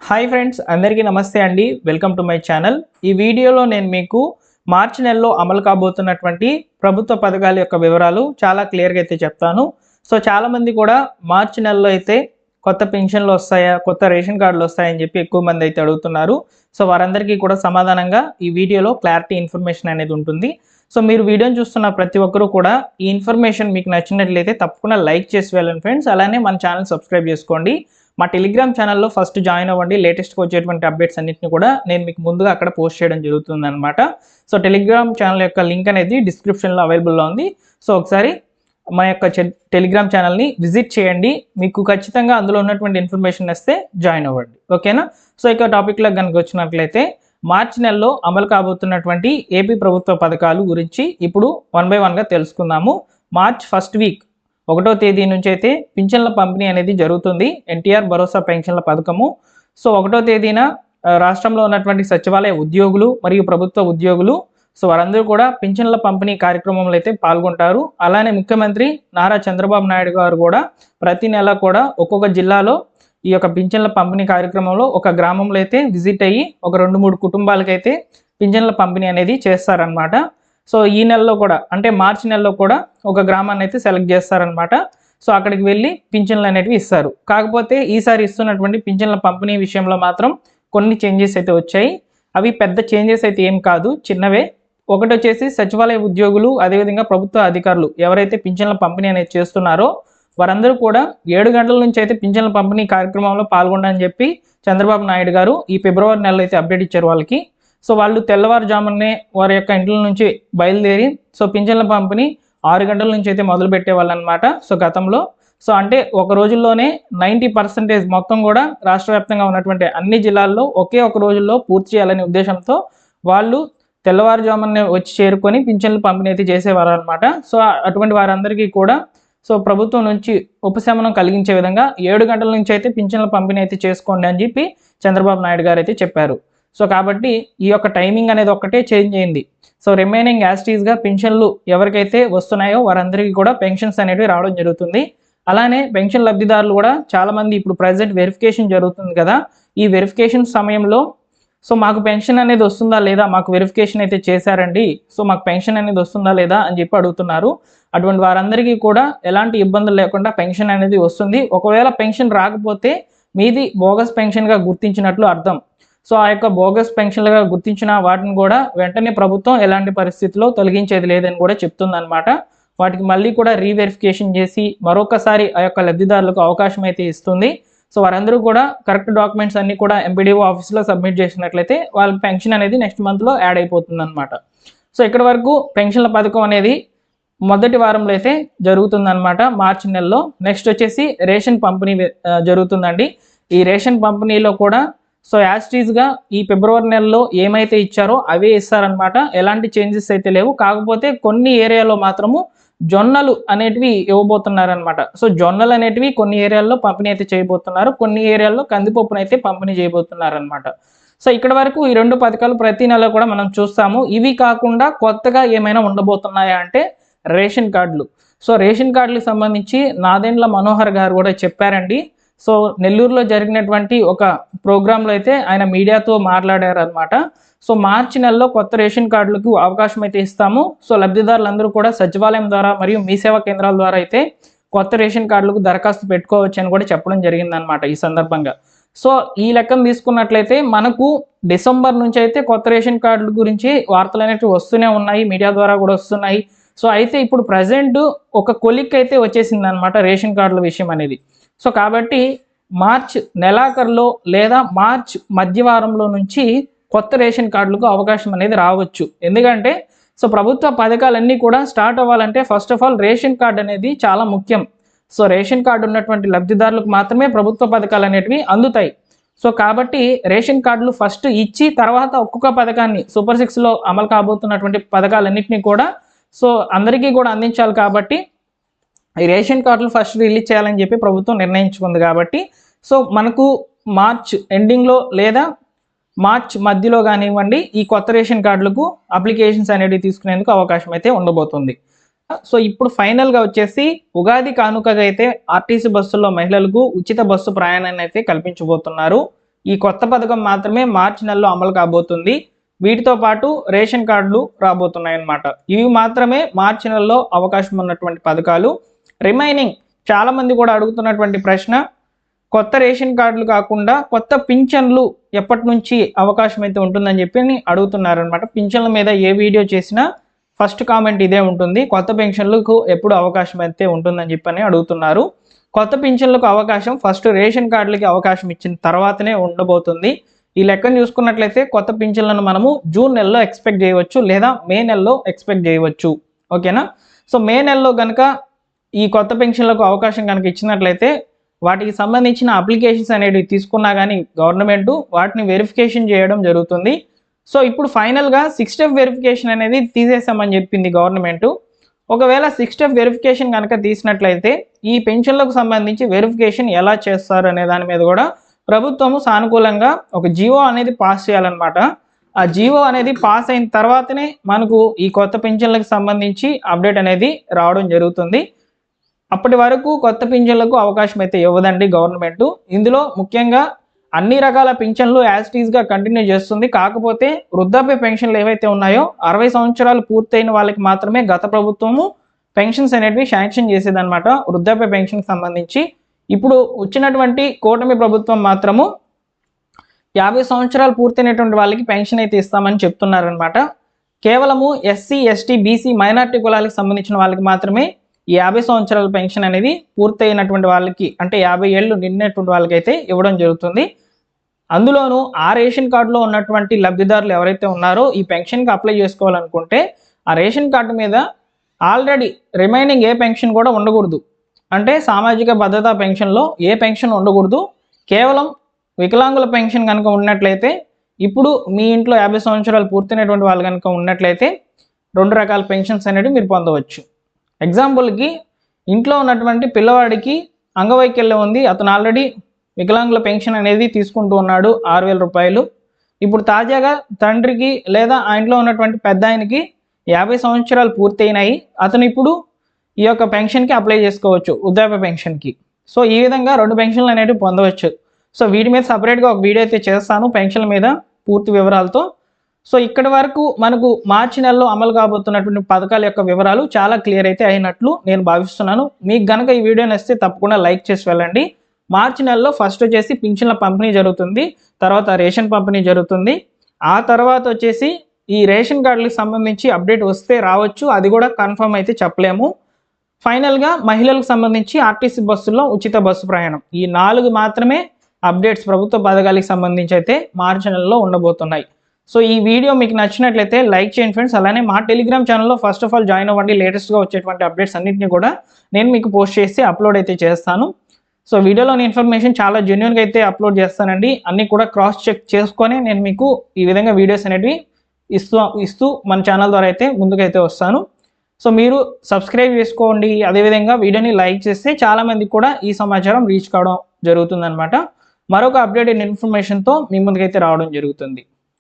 Hi friends, అందరికీ నమస్తే అండి. Welcome to my channel. ఈ వీడియోలో నేను మీకు మార్చి నెలలో అమలు కాబోతున్నటువంటి ప్రభుత్వ పథకాల యొక్క వివరాలు చాలా క్లియర్గా అయితే చెప్తాను. సో చాలామంది కూడా మార్చి నెలలో అయితే కొత్త పెన్షన్లు వస్తాయా, కొత్త రేషన్ కార్డులు వస్తాయని చెప్పి ఎక్కువ మంది అయితే అడుగుతున్నారు. సో వారందరికీ కూడా సమాధానంగా ఈ వీడియోలో క్లారిటీ ఇన్ఫర్మేషన్ అనేది ఉంటుంది. సో మీరు వీడియోని చూస్తున్న ప్రతి ఒక్కరూ కూడా ఈ ఇన్ఫర్మేషన్ మీకు నచ్చినట్లయితే తప్పకుండా లైక్ చేసి వెళ్ళండి ఫ్రెండ్స్. అలానే మన ఛానల్ సబ్స్క్రైబ్ చేసుకోండి. మా టెలిగ్రామ్ ఛానల్లో ఫస్ట్ జాయిన్ అవ్వండి. లేటెస్ట్గా వచ్చేటువంటి అప్డేట్స్ అన్నింటినీ కూడా నేను మీకు ముందుగా అక్కడ పోస్ట్ చేయడం జరుగుతుందన్నమాట. సో టెలిగ్రామ్ ఛానల్ యొక్క లింక్ అనేది డిస్క్రిప్షన్లో అవైలబుల్లో ఉంది. సో ఒకసారి మా యొక్క టెలిగ్రామ్ ఛానల్ని విజిట్ చేయండి. మీకు ఖచ్చితంగా అందులో ఉన్నటువంటి ఇన్ఫర్మేషన్ వస్తే జాయిన్ అవ్వండి, ఓకేనా. సో ఇక టాపిక్లో కనుక వచ్చినట్లయితే మార్చి నెలలో అమలు కాబోతున్నటువంటి ఏపీ ప్రభుత్వ పథకాలు గురించి ఇప్పుడు 1 by 1గా తెలుసుకుందాము. మార్చ్ ఫస్ట్ వీక్ 1వ తేదీ నుంచి అయితే పింఛన్ల పంపిణీ అనేది జరుగుతుంది. ఎన్టీఆర్ భరోసా పెన్షన్ల పథకము. సో 1వ తేదీన రాష్ట్రంలో ఉన్నటువంటి సచివాలయ ఉద్యోగులు మరియు ప్రభుత్వ ఉద్యోగులు సో వారందరూ కూడా పింఛన్ల పంపిణీ కార్యక్రమంలో అయితే పాల్గొంటారు. అలానే ముఖ్యమంత్రి నారా చంద్రబాబు నాయుడు గారు కూడా ప్రతి నెల కూడా ఒక్కొక్క జిల్లాలో ఈ యొక్క పింఛన్ల పంపిణీ కార్యక్రమంలో ఒక గ్రామంలో అయితే విజిట్ అయ్యి ఒక 2-3 కుటుంబాలకైతే పింఛన్ల పంపిణీ అనేది చేస్తారనమాట. సో ఈ నెలలో కూడా అంటే మార్చి నెలలో కూడా ఒక గ్రామాన్ని అయితే సెలెక్ట్ చేస్తారనమాట. సో అక్కడికి వెళ్ళి పింఛన్లు అనేటివి ఇస్తారు. కాకపోతే ఈసారి ఇస్తున్నటువంటి పింఛన్ల పంపిణీ విషయంలో మాత్రం కొన్ని చేంజెస్ అయితే వచ్చాయి. అవి పెద్ద చేంజెస్ అయితే ఏం కాదు, చిన్నవే. ఒకటి వచ్చేసి సచివాలయ ఉద్యోగులు అదేవిధంగా ప్రభుత్వ అధికారులు ఎవరైతే పింఛన్ల పంపిణీ అనేది చేస్తున్నారో వారందరూ కూడా 7 గంటల నుంచి అయితే పింఛన్ల పంపిణీ కార్యక్రమంలో పాల్గొనని చెప్పి చంద్రబాబు నాయుడు గారు ఈ ఫిబ్రవరి నెలలో అయితే అప్డేట్ ఇచ్చారు వాళ్ళకి. సో వాళ్ళు తెల్లవారుజామునే వారి యొక్క ఇంట్ల నుంచి బయలుదేరి సో పింఛన్ల పంపిణీ 6 గంటల నుంచి అయితే మొదలు పెట్టేవాళ్ళు అనమాట. సో గతంలో సో అంటే ఒక రోజుల్లోనే 90% మొత్తం కూడా రాష్ట్ర వ్యాప్తంగా ఉన్నటువంటి అన్ని జిల్లాల్లో ఒకే ఒక రోజుల్లో పూర్తి చేయాలనే ఉద్దేశంతో వాళ్ళు తెల్లవారుజామునే వచ్చి చేరుకొని పింఛన్లు పంపిణీ అయితే చేసేవారు అనమాట. సో అటువంటి వారందరికీ కూడా సో ప్రభుత్వం నుంచి ఉపశమనం కలిగించే విధంగా 7 గంటల నుంచి అయితే పింఛన్ల పంపిణీ అయితే చేసుకోండి అని చెప్పి చంద్రబాబు నాయుడు గారు అయితే చెప్పారు. సో కాబట్టి ఈ యొక్క టైమింగ్ అనేది ఒక్కటే చేంజ్ అయింది. సో రిమైనింగ్ యాస్టీస్గా పెన్షన్లు ఎవరికైతే వస్తున్నాయో వారందరికీ కూడా పెన్షన్స్ అనేవి రావడం జరుగుతుంది. అలానే పెన్షన్ లబ్ధిదారులు కూడా చాలామంది ఇప్పుడు ప్రజెంట్ వెరిఫికేషన్ జరుగుతుంది కదా, ఈ వెరిఫికేషన్ సమయంలో సో మాకు పెన్షన్ అనేది వస్తుందా లేదా, మాకు వెరిఫికేషన్ అయితే చేశారండి, సో మాకు పెన్షన్ అనేది వస్తుందా లేదా అని చెప్పి అడుగుతున్నారు. అటువంటి వారందరికీ కూడా ఎలాంటి ఇబ్బందులు లేకుండా పెన్షన్ అనేది వస్తుంది. ఒకవేళ పెన్షన్ రాకపోతే మీది బోగస్ పెన్షన్గా గుర్తించినట్లు అర్థం. సో ఆ యొక్క బోగస్ పెన్షన్లుగా గుర్తించిన వాటిని కూడా వెంటనే ప్రభుత్వం ఎలాంటి పరిస్థితుల్లో తొలగించేది లేదని కూడా చెప్తుందన్నమాట. వాటికి మళ్ళీ కూడా రీవెరిఫికేషన్ చేసి మరొకసారి ఆ యొక్క లబ్ధిదారులకు అవకాశం అయితే ఇస్తుంది. సో వారందరూ కూడా కరెక్ట్ డాక్యుమెంట్స్ అన్ని కూడా ఎంపీడీఓ ఆఫీస్లో సబ్మిట్ చేసినట్లయితే వాళ్ళకి పెన్షన్ అనేది నెక్స్ట్ మంత్లో యాడ్ అయిపోతుంది అనమాట. సో ఇక్కడ వరకు పెన్షన్ల పథకం అనేది మొదటి వారంలో అయితే జరుగుతుందన్నమాట మార్చి నెలలో. నెక్స్ట్ వచ్చేసి రేషన్ పంపిణీ జరుగుతుందండి. ఈ రేషన్ పంపిణీలో కూడా సో యాస్టీస్గా ఈ ఫిబ్రవరి నెలలో ఏమైతే ఇచ్చారో అవే ఇస్తారనమాట. ఎలాంటి చేంజెస్ అయితే లేవు. కాకపోతే కొన్ని ఏరియాలో మాత్రము జొన్నలు అనేటివి ఇవ్వబోతున్నారనమాట. సో జొన్నలు అనేటివి కొన్ని ఏరియాల్లో పంపిణీ అయితే చేయబోతున్నారు, కొన్ని ఏరియాల్లో కందిపప్పును అయితే పంపిణీ చేయబోతున్నారనమాట. సో ఇక్కడ వరకు ఈ 2 పథకాలు ప్రతి నెల కూడా మనం చూస్తాము. ఇవి కాకుండా కొత్తగా ఏమైనా ఉండబోతున్నాయా అంటే రేషన్ కార్డులు. సో రేషన్ కార్డులకు సంబంధించి నాదెండ్ల మనోహర్ గారు కూడా చెప్పారండి. సో నెల్లూరులో జరిగినటువంటి ఒక ప్రోగ్రాంలో అయితే ఆయన మీడియాతో మాట్లాడారు అనమాట. సో మార్చి నెలలో కొత్త రేషన్ కార్డులకు అవకాశం అయితే ఇస్తాము. సో లబ్ధిదారులందరూ కూడా సచివాలయం ద్వారా మరియు మీ సేవా కేంద్రాల ద్వారా అయితే కొత్త రేషన్ కార్డులకు దరఖాస్తు పెట్టుకోవచ్చు అని కూడా చెప్పడం జరిగిందనమాట ఈ సందర్భంగా. సో ఈ లెక్కను తీసుకున్నట్లయితే మనకు డిసెంబర్ నుంచి అయితే కొత్త రేషన్ కార్డుల గురించి వార్తలు అనేవి వస్తూనే ఉన్నాయి, మీడియా ద్వారా కూడా వస్తున్నాయి. సో అయితే ఇప్పుడు ప్రజెంట్ ఒక కొలిక్ అయితే వచ్చేసింది అనమాట రేషన్ కార్డుల విషయం అనేది. సో కాబట్టి మార్చ్ నెలాఖరులో లేదా మార్చ్ మధ్యవారంలో నుంచి కొత్త రేషన్ కార్డులకు అవకాశం అనేది రావచ్చు. ఎందుకంటే సో ప్రభుత్వ పథకాలన్నీ కూడా స్టార్ట్ అవ్వాలంటే first of all ration card అనేది చాలా ముఖ్యం. సో రేషన్ కార్డు ఉన్నటువంటి లబ్ధిదారులకు మాత్రమే ప్రభుత్వ పథకాలు అనేటివి అందుతాయి. సో కాబట్టి రేషన్ కార్డులు ఫస్ట్ ఇచ్చి తర్వాత ఒక్కొక్క పథకాన్ని సూపర్ 6లో అమలు కాబోతున్నటువంటి పథకాలన్నింటినీ కూడా సో అందరికీ కూడా అందించాలి. కాబట్టి ఈ రేషన్ కార్డులు ఫస్ట్ రిలీజ్ చేయాలని చెప్పి ప్రభుత్వం నిర్ణయించుకుంది. కాబట్టి సో మనకు మార్చ్ ఎండింగ్లో లేదా మార్చ్ మధ్యలో కానివ్వండి ఈ కొత్త రేషన్ కార్డులకు అప్లికేషన్స్ అనేవి తీసుకునేందుకు అవకాశం అయితే ఉండబోతుంది. సో ఇప్పుడు ఫైనల్గా వచ్చేసి ఉగాది కానుకగా అయితే ఆర్టీసీ బస్సుల్లో మహిళలకు ఉచిత బస్సు ప్రయాణాన్ని అయితే కల్పించబోతున్నారు. ఈ కొత్త పథకం మాత్రమే మార్చి నెలలో అమలు కాబోతుంది. వీటితో పాటు రేషన్ కార్డులు రాబోతున్నాయి అన్నమాట. ఇవి మాత్రమే మార్చి నెలలో అవకాశం ఉన్నటువంటి పథకాలు. రిమైనింగ్ చాలామంది కూడా అడుగుతున్నటువంటి ప్రశ్న, కొత్త రేషన్ కార్డులు కాకుండా కొత్త పింఛన్లు ఎప్పటి నుంచి అవకాశం అయితే ఉంటుందని చెప్పి అడుగుతున్నారనమాట. పింఛన్ల మీద ఏ వీడియో చేసినా ఫస్ట్ కామెంట్ ఇదే ఉంటుంది, కొత్త పెన్షన్లకు ఎప్పుడు అవకాశం అయితే ఉంటుందని చెప్పని అడుగుతున్నారు. కొత్త పింఛన్లకు అవకాశం ఫస్ట్ రేషన్ కార్డులకి అవకాశం ఇచ్చిన తర్వాతనే ఉండబోతుంది. ఈ లెక్కను చూసుకున్నట్లయితే కొత్త పింఛన్లను మనము జూన్ నెలలో ఎక్స్పెక్ట్ చేయవచ్చు, లేదా మే నెలలో ఎక్స్పెక్ట్ చేయవచ్చు. ఓకేనా? సో మే నెలలో కనుక ఈ కొత్త పెన్షన్లకు అవకాశం కనుక ఇచ్చినట్లయితే వాటికి సంబంధించిన అప్లికేషన్స్ అనేవి తీసుకున్నా కానీ గవర్నమెంట్ వాటిని వెరిఫికేషన్ చేయడం జరుగుతుంది. సో ఇప్పుడు ఫైనల్గా 6 స్టెప్ వెరిఫికేషన్ అనేది తీసేసామని చెప్పింది గవర్నమెంట్. ఒకవేళ 6 స్టెప్ వెరిఫికేషన్ కనుక తీసినట్లయితే ఈ పెన్షన్లకు సంబంధించి వెరిఫికేషన్ ఎలా చేస్తారు అనే దాని మీద కూడా ప్రభుత్వము సానుకూలంగా ఒక జీవో అనేది పాస్ చేయాలన్నమాట. ఆ జీవో అనేది పాస్ అయిన తర్వాతనే మనకు ఈ కొత్త పెన్షన్లకు సంబంధించి అప్డేట్ అనేది రావడం జరుగుతుంది. అప్పటి వరకు కొత్త పింఛన్లకు అవకాశం అయితే ఇవ్వదండి గవర్నమెంట్. ఇందులో ముఖ్యంగా అన్ని రకాల పింఛన్లు యాజ్ ఇట్ ఈస్గా కంటిన్యూ చేస్తుంది. కాకపోతే వృద్ధాప్య పెన్షన్లు ఏవైతే ఉన్నాయో 60 సంవత్సరాలు పూర్తయిన వాళ్ళకి మాత్రమే గత ప్రభుత్వము పెన్షన్స్ అనేటివి శాంక్షన్ చేసేదన్నమాట. వృద్ధాప్య పెన్షన్కి సంబంధించి ఇప్పుడు వచ్చినటువంటి కూటమి ప్రభుత్వం మాత్రము 50 సంవత్సరాలు పూర్తయినటువంటి వాళ్ళకి పెన్షన్ అయితే ఇస్తామని చెప్తున్నారనమాట. కేవలము ఎస్సీ, ఎస్టీ, బీసీ, మైనార్టీ కులాలకు సంబంధించిన వాళ్ళకి మాత్రమే ఈ 50 సంవత్సరాల పెన్షన్ అనేది పూర్తయినటువంటి వాళ్ళకి, అంటే 50 ఏళ్ళు నిండినటువంటి వాళ్ళకైతే ఇవ్వడం జరుగుతుంది. అందులోనూ ఆ రేషన్ కార్డులో ఉన్నటువంటి లబ్ధిదారులు ఎవరైతే ఉన్నారో ఈ పెన్షన్కి అప్లై చేసుకోవాలనుకుంటే ఆ రేషన్ కార్డు మీద ఆల్రెడీ రిమైనింగ్ ఏ పెన్షన్ కూడా ఉండకూడదు. అంటే సామాజిక భద్రతా పెన్షన్లో ఏ పెన్షన్ ఉండకూడదు. కేవలం వికలాంగుల పెన్షన్ కనుక ఉన్నట్లయితే, ఇప్పుడు మీ ఇంట్లో 50 సంవత్సరాలు పూర్తయినటువంటి వాళ్ళు కనుక ఉన్నట్లయితే 2 రకాల పెన్షన్స్ అనేవి మీరు పొందవచ్చు. ఎగ్జాంపుల్కి ఇంట్లో ఉన్నటువంటి పిల్లవాడికి అంగవైకల్యం ఉంది, అతను ఆల్రెడీ వికలాంగుల పెన్షన్ అనేది తీసుకుంటూ ఉన్నాడు 6,000 రూపాయలు. ఇప్పుడు తాజాగా తండ్రికి లేదా ఆ ఇంట్లో ఉన్నటువంటి పెద్ద ఆయనకి 50 సంవత్సరాలు పూర్తయినాయి, అతను ఇప్పుడు ఈ యొక్క పెన్షన్కి అప్లై చేసుకోవచ్చు, వృద్ధాప్య పెన్షన్కి. సో ఈ విధంగా 2 పెన్షన్లు అనేవి పొందవచ్చు. సో వీటి మీద సపరేట్గా ఒక వీడియో అయితే చేస్తాను పెన్షన్ల మీద పూర్తి వివరాలతో. సో ఇక్కడి వరకు మనకు మార్చి నెలలో అమలు కాబోతున్నటువంటి పథకాల యొక్క వివరాలు చాలా క్లియర్ అయితే అయినట్లు నేను భావిస్తున్నాను. మీకు గనక ఈ వీడియో నచ్చితే తప్పకుండా లైక్ చేసి వెళ్ళండి. మార్చి నెలలో ఫస్ట్ వచ్చేసి పింఛన్ల పంపిణీ జరుగుతుంది, తర్వాత రేషన్ పంపిణీ జరుగుతుంది. ఆ తర్వాత వచ్చేసి ఈ రేషన్ కార్డులకు సంబంధించి అప్డేట్ వస్తే రావచ్చు, అది కూడా కన్ఫర్మ్ అయితే చెప్పలేము. ఫైనల్గా మహిళలకు సంబంధించి ఆర్టీసీ బస్సుల్లో ఉచిత బస్సు ప్రయాణం, ఈ 4 మాత్రమే అప్డేట్స్ ప్రభుత్వ పథకాలకు సంబంధించి అయితే మార్చి నెలలో ఉండబోతున్నాయి. సో ఈ వీడియో మీకు నచ్చినట్లయితే లైక్ చేయండి ఫ్రెండ్స్. అలానే మా టెలిగ్రామ్ ఛానల్లో ఫస్ట్ ఆఫ్ ఆల్ జాయిన్ అవ్వండి. లేటెస్ట్గా వచ్చేటువంటి అప్డేట్స్ అన్నింటినీ కూడా నేను మీకు పోస్ట్ చేసి అప్లోడ్ అయితే చేస్తాను. సో వీడియోలోని ఇన్ఫర్మేషన్ చాలా జెన్యూన్గా అయితే అప్లోడ్ చేస్తానండి. అన్నీ కూడా క్రాస్ చెక్ చేసుకొని నేను మీకు ఈ విధంగా వీడియోస్ అనేవి ఇస్తూ మన ఛానల్ ద్వారా అయితే ముందుకైతే వస్తాను. సో మీరు సబ్స్క్రైబ్ చేసుకోండి. అదేవిధంగా వీడియోని లైక్ చేస్తే చాలామందికి కూడా ఈ సమాచారం రీచ్ కావడం జరుగుతుందన్నమాట. మరొక అప్డేటెడ్ ఇన్ఫర్మేషన్తో మీ ముందుకైతే రావడం జరుగుతుంది.